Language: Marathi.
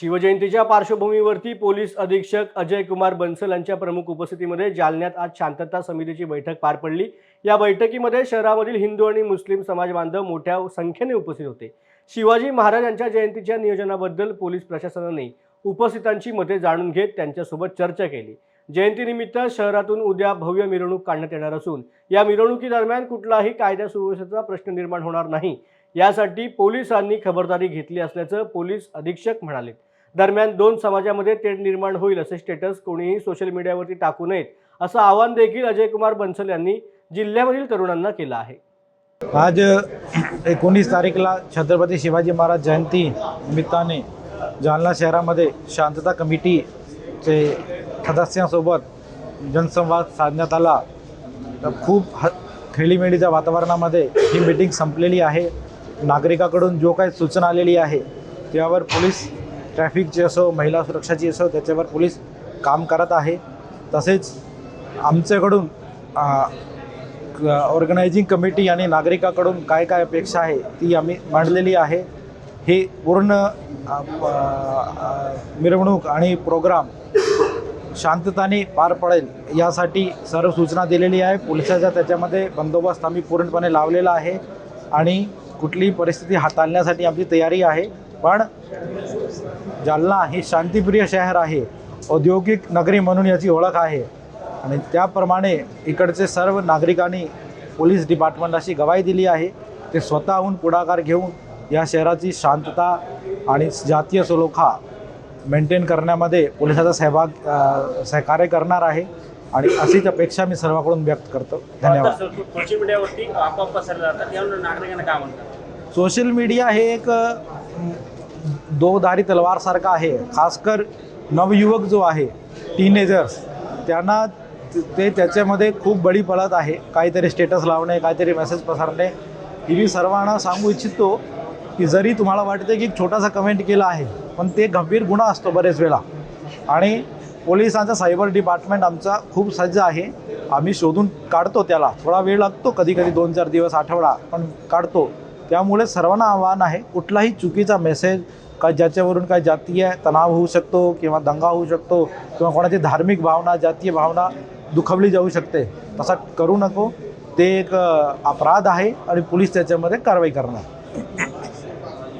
शिवजयंतीच्या पार्श्वभूमीवरती पोलीस अधीक्षक अजय कुमार बन्सल यांच्या प्रमुख उपस्थितीमध्ये जालन्यात आज शांतता समितीची बैठक पार पडली। या बैठकीमध्ये शहरामधील हिंदू आणि मुस्लिम समाज बांधव मोठ्या संख्येने उपस्थित होते। शिवाजी महाराज यांच्या जयंतीच्या नियोजनाबद्दल पोलीस प्रशासनाने उपस्थितांची मते जाणून घेत त्यांच्यासोबत चर्चा केली। जयंतीनिमित्त शहरातून उद्या भव्य मिरवणूक काढण्यात येणार असून या मिरवणुकीदरम्यान कुठलाही कायदा सुव्यवस्थेचा प्रश्न निर्माण होणार नाही यासाठी पोलिसांनी खबरदारी घेतली असल्याचं पोलीस अधीक्षक म्हणाले। दरम्यान दोन समाजामध्ये तेढ निर्माण होईल असे स्टेटस कोणीही सोशल मीडियावरती टाकू नयेत असं आवाहन देखील अजय कुमार बन्सल यांनी जिल्ह्यामधील तरुणांना केलं आहे। आज 19 तारीखला छत्रपती शिवाजी महाराज जयंती निमित्ताने जालना शहरामध्ये शांतता कमिटीचे सदस्यांसोबत जनसंवाद साधण्यात आला। खूप खेळीमेळीच्या वातावरणामध्ये ही मीटिंग संपलेली आहे। नागरिकांकडून जो काही सूचना आलेली आहे त्यावर पोलीस ट्रॅफिकची असो महिला सुरक्षाची असो त्याच्यावर पोलीस काम करत आहे। तसेच आमच्याकडून ऑर्गनायझिंग कमिटी आणि नागरिकांकडून काय काय अपेक्षा आहे ती आम्ही मांडलेली आहे। हे पूर्ण मिरवणूक आणि प्रोग्राम शांतताने पार पडेल यासाठी सर्व सूचना दिलेली आहे। पोलिसाचा त्याच्यामध्ये बंदोबस्त आम्ही पूर्णपणे लावलेला आहे आणि कुठलीही परिस्थिती हाताळण्यासाठी आमची तयारी आहे। पण जालना हे शांतिप्रिय शहर आहे, औद्योगिक नगरी म्हणून याची ओळख आहे आणि त्याप्रमाणे इकडचे सर्व नागरिकांनी पोलीस डिपार्टमेंटाशी गवाही दिली आहे। ते स्वतःहून पुढाकार घेऊन या शहराची शांतता आणि जातीय सलोखा मेंटेन करण्यामध्ये पोलिसाचा सहकार्य करणार आहे आणि अशीच अपेक्षा मी सर्वांकडून व्यक्त करतो। धन्यवाद। सोशल मीडियावरती आपोआप पसरले जातात, यावर नागरिकांना काय म्हणतात? सोशल मीडिया हे एक दोधारी तलवार सारखा आहे। खासकर नवयुवक जो आहे, टीनेजर्स, त्यांना ते त्याच्यामध्ये खूप बळी पडत आहे। काहीतरी स्टेटस लावणे, काहीतरी मेसेज पसरणे। मी सर्वांना सांगू इच्छितो की जरी तुम्हाला वाटते की एक छोटासा कमेंट केला आहे पण ते गंभीर गुन्हा असतो बरेच वेळा आणि पोलिसांचा सायबर डिपार्टमेंट आमचा खूप सज्ज आहे। आम्ही शोधून काढतो, त्याला थोडा वेळ लागतो, कधी कधी 2-4 दिवस, आठवडा, पण काढतो। त्यामुळे सर्वांना आव्हान आहे, कुठलाही चुकीचा मेसेज का ज्याच्यावरून काय जातीय तणाव होऊ शकतो किंवा दंगा होऊ शकतो किंवा कोणाची धार्मिक भावना, जातीय भावना दुखावली जाऊ शकते, तसा करू नको। ते एक अपराध आहे आणि पोलीस त्याच्यामध्ये कारवाई करणार।